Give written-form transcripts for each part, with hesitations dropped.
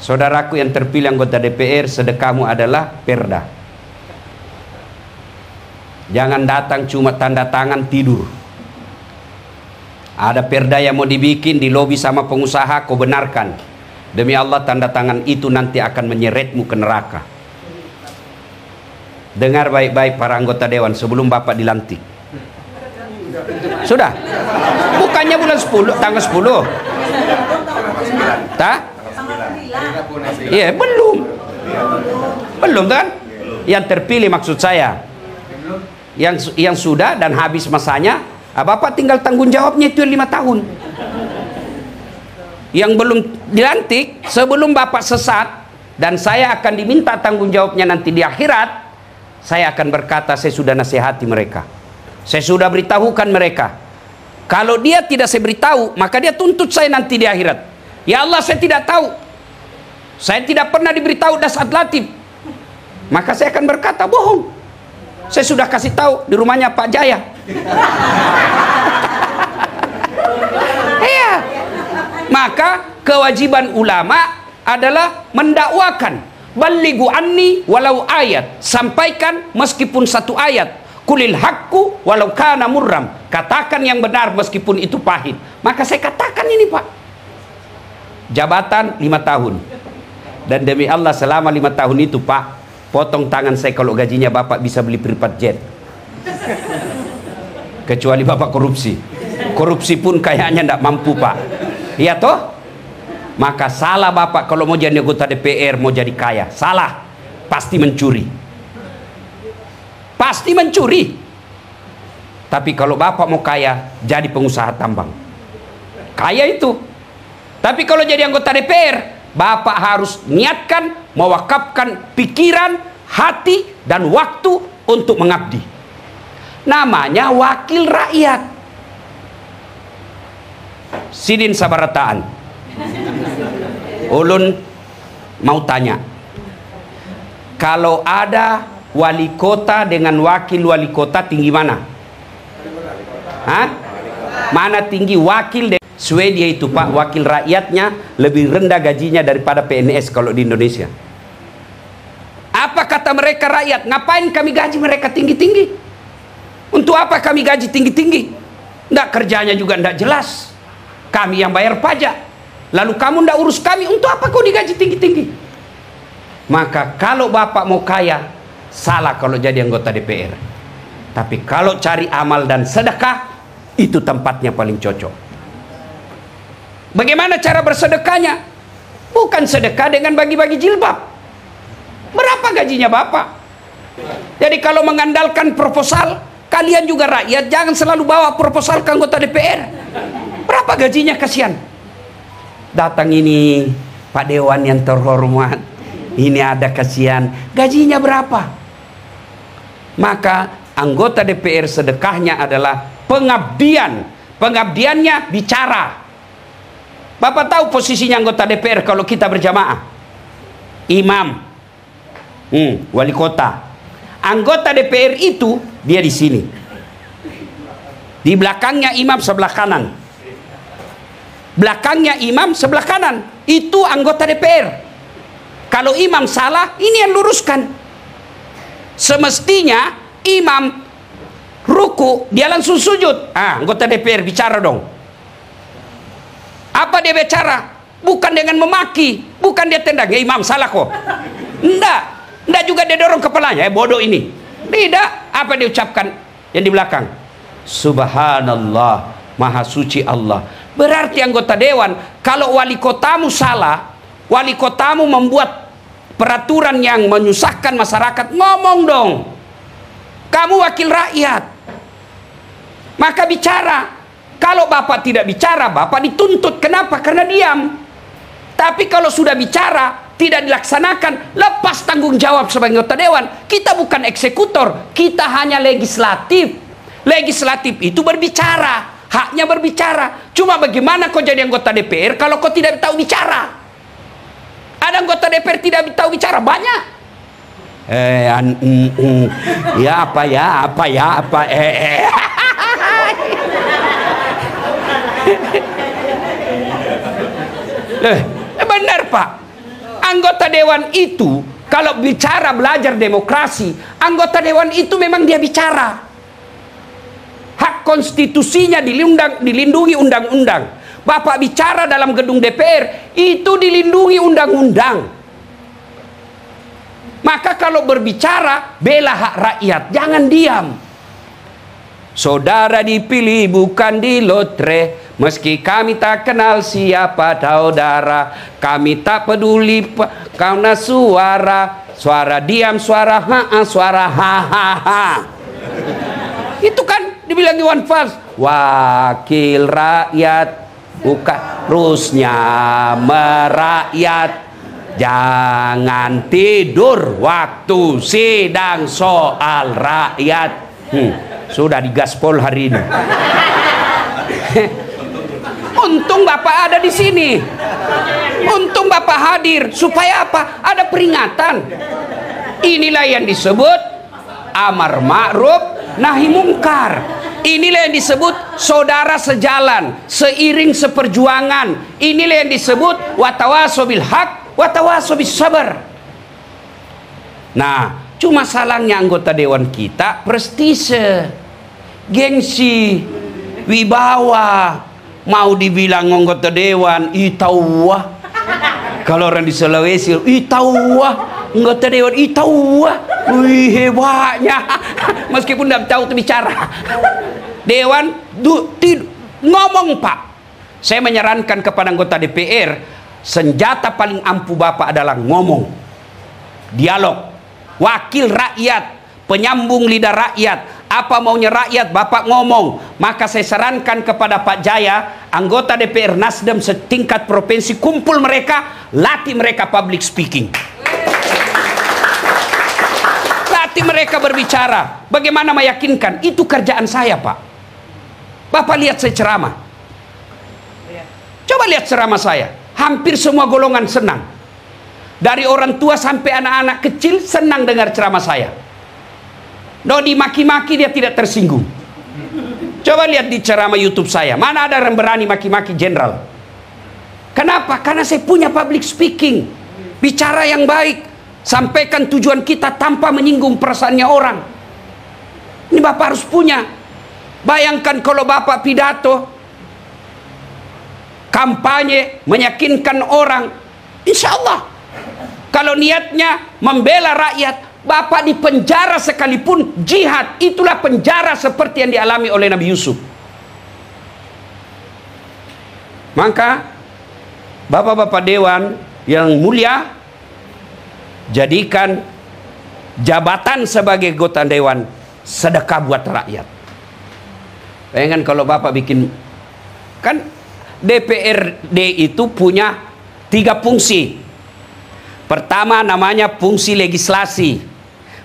Saudaraku yang terpilih anggota DPR, sedekahmu adalah perda. Jangan datang cuma tanda tangan tidur. Ada perda yang mau dibikin, di lobi sama pengusaha, kau benarkan. Demi Allah, tanda tangan itu nanti akan menyeretmu ke neraka. Dengar baik-baik para anggota dewan sebelum Bapak dilantik. Sudah? Bukannya bulan 10, tanggal 10. Tak? Iya, belum. Belum kan? Yang terpilih maksud saya. Yang sudah dan habis masanya, Bapak tinggal tanggung jawabnya itu 5 tahun. Yang belum dilantik, sebelum Bapak sesat dan saya akan diminta tanggung jawabnya nanti di akhirat, saya akan berkata, saya sudah nasihati mereka, saya sudah beritahukan mereka. Kalau dia tidak saya beritahu, maka dia tuntut saya nanti di akhirat. Ya Allah, saya tidak tahu, saya tidak pernah diberitahu dasat latif. Maka saya akan berkata, bohong, saya sudah kasih tahu di rumahnya Pak Jaya. Iya. Maka kewajiban ulama adalah mendakwakan. Balighu anni walau ayat. Sampaikan meskipun satu ayat. Kulil haqqu walau kana murram. Katakan yang benar meskipun itu pahit. Maka saya katakan ini, Pak. Jabatan 5 tahun. Dan demi Allah selama 5 tahun itu, Pak, potong tangan saya kalau gajinya Bapak bisa beli private jet. Kecuali Bapak korupsi. Korupsi pun kayaknya tidak mampu, Pak. Iya toh? Maka salah Bapak kalau mau jadi anggota DPR, mau jadi kaya. Salah. Pasti mencuri. Pasti mencuri. Tapi kalau Bapak mau kaya, jadi pengusaha tambang. Kaya itu. Tapi kalau jadi anggota DPR, Bapak harus niatkan, mewakafkan pikiran, hati, dan waktu untuk mengabdi. Namanya wakil rakyat. Sidin sabarataan. Ulun mau tanya, kalau ada wali kota dengan wakil wali kota, tinggi mana? Hah? Mana tinggi wakil? Swedia itu, Pak, wakil rakyatnya lebih rendah gajinya daripada PNS kalau di Indonesia. Apa kata mereka rakyat? Ngapain kami gaji mereka tinggi-tinggi? Untuk apa kami gaji tinggi-tinggi? Nggak, kerjanya juga nggak jelas. Kami yang bayar pajak. Lalu kamu nggak urus kami, untuk apa kau digaji tinggi-tinggi? Maka kalau Bapak mau kaya, salah kalau jadi anggota DPR. Tapi kalau cari amal dan sedekah, itu tempatnya paling cocok. Bagaimana cara bersedekahnya? Bukan sedekah dengan bagi-bagi jilbab. Berapa gajinya Bapak? Jadi kalau mengandalkan proposal, kalian juga rakyat jangan selalu bawa proposal ke anggota DPR. Berapa gajinya, kasihan. Datang ini Pak Dewan yang terhormat, ini ada kasihan, gajinya berapa? Maka anggota DPR sedekahnya adalah pengabdian. Pengabdiannya bicara. Bapak tahu posisinya anggota DPR kalau kita berjamaah? Imam, wali kota. Anggota DPR itu dia di sini. Di belakangnya imam sebelah kanan. Belakangnya imam sebelah kanan. Itu anggota DPR. Kalau imam salah, ini yang luruskan. Semestinya imam ruku, dia langsung sujud. Anggota DPR bicara dong. Apa dia bicara? Bukan dengan memaki, bukan dia tendang, ya imam salah kok. Enggak juga dia dorong kepalanya, bodoh ini. Tidak, apa dia ucapkan yang di belakang? Subhanallah, maha suci Allah. Berarti anggota dewan, kalau wali kotamu salah, wali kotamu membuat peraturan yang menyusahkan masyarakat, ngomong dong. Kamu wakil rakyat, maka bicara. Kalau Bapak tidak bicara, Bapak dituntut. Kenapa? Karena diam. Tapi kalau sudah bicara, tidak dilaksanakan, lepas tanggung jawab sebagai anggota dewan. Kita bukan eksekutor, kita hanya legislatif. Legislatif itu berbicara, haknya berbicara. Cuma bagaimana kau jadi anggota DPR kalau kau tidak tahu bicara? Ada anggota DPR tidak tahu bicara, banyak. Ya apa. Benar, Pak. Anggota dewan itu kalau bicara belajar demokrasi, anggota dewan itu memang dia bicara. Hak konstitusinya dilindungi undang-undang. Bapak bicara dalam gedung DPR, itu dilindungi undang-undang. Maka kalau berbicara, bela hak rakyat, jangan diam. Saudara dipilih bukan di lotre, meski kami tak kenal siapa saudara. Kami tak peduli karena suara diam, suara suara ha. Itu kan dibilang Iwan Fals, wakil rakyat bukan terusnya merakyat, jangan tidur waktu sidang soal rakyat. Sudah digaspol hari ini. Untung Bapak ada di sini. Untung Bapak hadir supaya apa? Ada peringatan. Inilah yang disebut amar ma'ruf nahi mungkar. Inilah yang disebut saudara sejalan, seiring seperjuangan. Inilah yang disebut watawasaw bil haq, watawasaw bis sabar. Nah, cuma salahnya anggota dewan kita prestise, gengsi, wibawa. Mau dibilang anggota dewan, itauwa. Kalau orang di Sulawesi, itauwa. Anggota dewan, itauwa. Wih, hebatnya. Meskipun tidak tahu itu bicara. Dewan ngomong, Pak. Saya menyarankan kepada anggota DPR, senjata paling ampuh Bapak adalah ngomong. Dialog. Wakil rakyat, penyambung lidah rakyat. Apa maunya rakyat, Bapak ngomong. Maka saya sarankan kepada Pak Jaya, anggota DPR Nasdem setingkat provinsi, kumpul mereka, latih mereka public speaking. Latih mereka berbicara. Bagaimana meyakinkan? Itu kerjaan saya, Pak. Bapak lihat saya ceramah. Coba lihat ceramah saya. Hampir semua golongan senang. Dari orang tua sampai anak-anak kecil senang dengar ceramah saya. No, dimaki-maki dia tidak tersinggung. Coba lihat di ceramah YouTube saya. Mana ada yang berani maki-maki jenderal? Kenapa? Karena saya punya public speaking. Bicara yang baik. Sampaikan tujuan kita tanpa menyinggung perasaannya orang. Ini Bapak harus punya. Bayangkan kalau Bapak pidato, kampanye, meyakinkan orang. Insya Allah. Kalau niatnya membela rakyat, Bapak di penjara sekalipun jihad. Itulah penjara seperti yang dialami oleh Nabi Yusuf. Maka Bapak-bapak dewan yang mulia, jadikan jabatan sebagai anggota dewan sedekah buat rakyat. Bayangkan kalau Bapak bikin, kan DPRD itu punya 3 fungsi. Pertama namanya fungsi legislasi,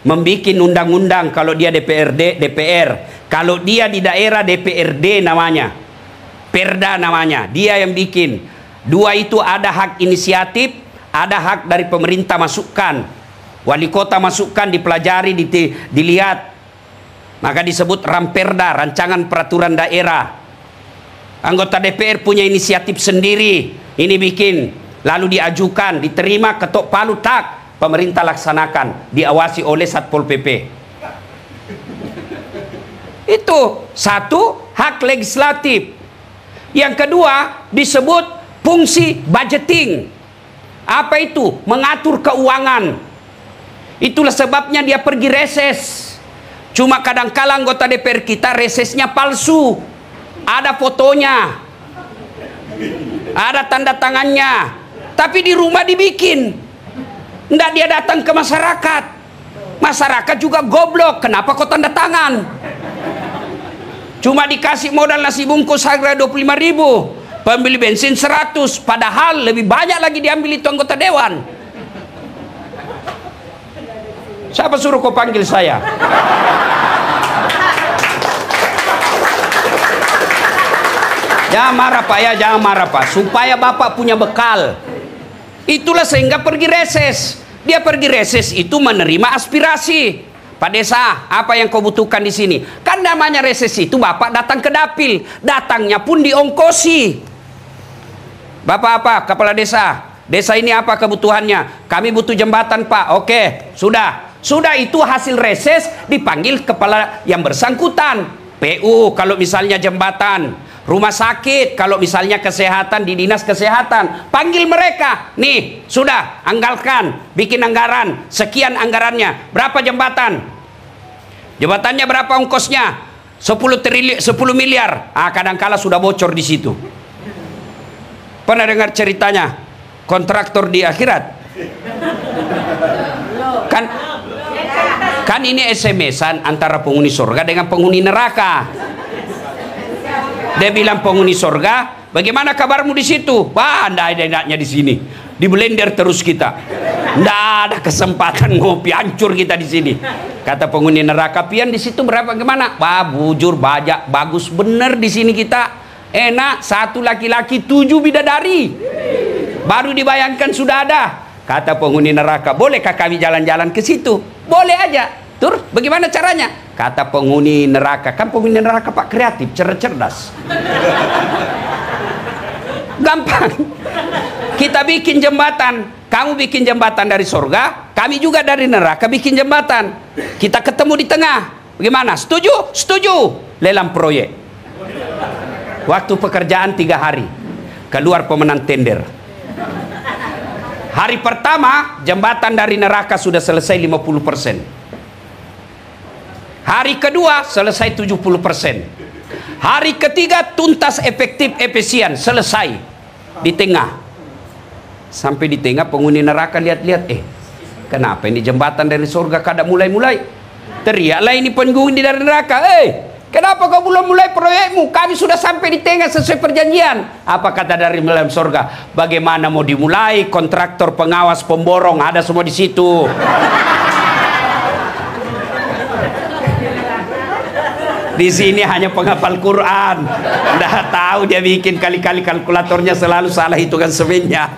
membikin undang-undang. Kalau dia DPRD, DPR. Kalau dia di daerah, DPRD namanya, Perda namanya, dia yang bikin. 2 itu ada hak inisiatif, ada hak dari pemerintah masukkan, wali kota masukkan, dipelajari, dilihat, maka disebut Ramperda, rancangan peraturan daerah. Anggota DPR punya inisiatif sendiri, ini bikin, lalu diajukan, diterima, ketok palu, tak, pemerintah laksanakan, diawasi oleh Satpol PP. Itu satu, hak legislatif. Yang kedua disebut fungsi budgeting. Apa itu? Mengatur keuangan. Itulah sebabnya dia pergi reses. Cuma kadang-kala anggota DPR kita resesnya palsu. Ada fotonya, ada tanda tangannya, tapi di rumah dibikin. Nggak dia datang ke masyarakat. Masyarakat juga goblok. Kenapa kau tanda tangan? Cuma dikasih modal nasi bungkus harga 25.000, pembeli bensin 100, padahal lebih banyak lagi diambil itu anggota dewan. Siapa suruh kau panggil saya? Jangan marah Pak ya, jangan marah Pak, supaya Bapak punya bekal. Itulah sehingga pergi reses. Dia pergi reses itu menerima aspirasi. Pak Desa, apa yang kau butuhkan di sini? Kan namanya reses itu Bapak datang ke dapil, datangnya pun diongkosi. Bapak apa? Kepala desa. Desa ini apa kebutuhannya? Kami butuh jembatan, Pak. Oke, sudah. Sudah, itu hasil reses, dipanggil kepala yang bersangkutan. PU kalau misalnya jembatan, rumah sakit kalau misalnya kesehatan di dinas kesehatan, panggil mereka. Nih, sudah, anggalkan, bikin anggaran, sekian anggarannya. Berapa jembatan? Jembatannya berapa ongkosnya? 10 miliar. Ah, kadangkala sudah bocor di situ. Pernah dengar ceritanya kontraktor di akhirat? Kan ini SMS-an antara penghuni surga dengan penghuni neraka. Dia bilang penghuni surga, bagaimana kabarmu di situ? Wah, enggak di sini. Di blender terus kita. Enggak ada kesempatan ngopi, hancur kita di sini. Kata penghuni neraka, pian di situ berapa gimana? Wah, bujur, bajak, bagus bener di sini kita. Enak, 1 laki-laki 7 bidadari. Baru dibayangkan sudah ada. Kata penghuni neraka, bolehkah kami jalan-jalan ke situ? Boleh aja. Terus bagaimana caranya? Kata penghuni neraka, kan penghuni neraka Pak kreatif, cerdas. Gampang. Kita bikin jembatan. Kamu bikin jembatan dari surga, kami juga dari neraka bikin jembatan. Kita ketemu di tengah. Bagaimana? Setuju? Setuju. Lelang proyek. Waktu pekerjaan 3 hari. Keluar pemenang tender. Hari pertama, jembatan dari neraka sudah selesai 50%. Hari kedua, selesai 70%. Hari ketiga, tuntas, efektif, efisien, selesai. Di tengah. Sampai di tengah, penghuni neraka lihat-lihat. Kenapa ini jembatan dari surga kada mulai-mulai? Teriaklah ini penghuni dari neraka. Kenapa kau belum mulai proyekmu? Kami sudah sampai di tengah sesuai perjanjian. Apa kata dari dalam surga? Bagaimana mau dimulai? Kontraktor, pengawas, pemborong ada semua di situ. Di sini hanya penghafal Quran. Nggak tahu dia bikin kali-kali kalkulatornya selalu salah hitungan semennya.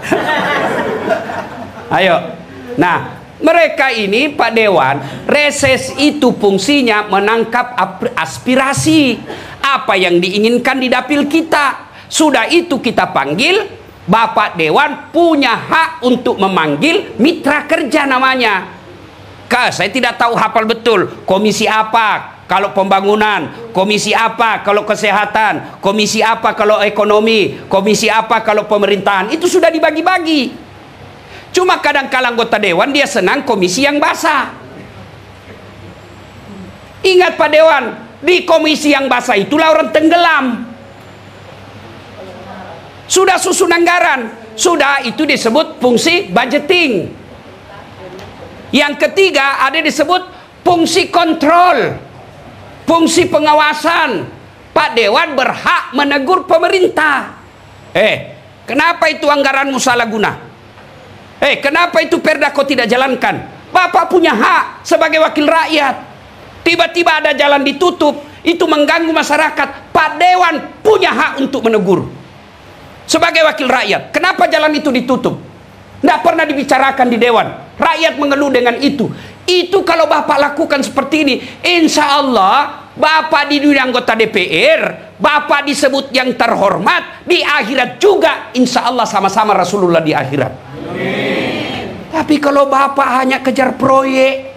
Ayo. Nah, mereka ini Pak Dewan, reses itu fungsinya menangkap aspirasi apa yang diinginkan di dapil kita. Sudah itu kita panggil, Bapak Dewan punya hak untuk memanggil mitra kerja namanya. Saya tidak tahu hafal betul komisi apa kalau pembangunan, komisi apa kalau kesehatan, komisi apa kalau ekonomi, komisi apa kalau pemerintahan. Itu sudah dibagi-bagi. Cuma kadang-kala anggota dewan dia senang komisi yang basah. Ingat Pak Dewan, di komisi yang basah itulah orang tenggelam. Sudah susun anggaran, sudah itu disebut fungsi budgeting. Yang ketiga ada disebut fungsi kontrol, fungsi pengawasan. Pak Dewan berhak menegur pemerintah. Kenapa itu anggaranmu salah guna? Kenapa itu perda kau tidak jalankan? Bapak punya hak sebagai wakil rakyat. Tiba-tiba ada jalan ditutup, itu mengganggu masyarakat. Pak Dewan punya hak untuk menegur. Sebagai wakil rakyat, kenapa jalan itu ditutup? Tidak pernah dibicarakan di Dewan. Rakyat mengeluh dengan itu. Itu kalau Bapak lakukan seperti ini, insya Allah Bapak di dunia anggota DPR, Bapak disebut yang terhormat. Di akhirat juga insya Allah sama-sama Rasulullah di akhirat. Tapi kalau Bapak hanya kejar proyek,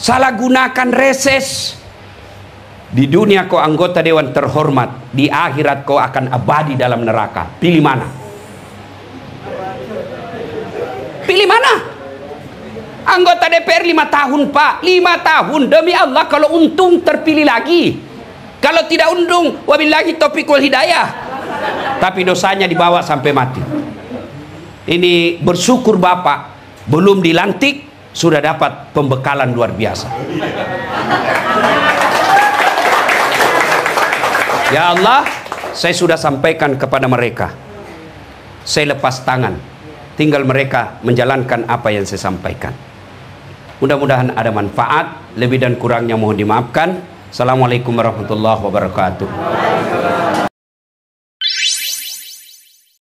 salah gunakan reses, di dunia kau anggota dewan terhormat, di akhirat kau akan abadi dalam neraka. Pilih mana? Pilih mana? Anggota DPR 5 tahun Pak, 5 tahun demi Allah. Kalau untung terpilih lagi, kalau tidak untung wabillahi taufiq wal hidayah. Tapi dosanya dibawa sampai mati. Ini bersyukur Bapak belum dilantik sudah dapat pembekalan luar biasa. Ya Allah, saya sudah sampaikan kepada mereka. Saya lepas tangan. Tinggal mereka menjalankan apa yang saya sampaikan. Mudah-mudahan ada manfaat. Lebih dan kurangnya mohon dimaafkan. Assalamualaikum warahmatullahi wabarakatuh.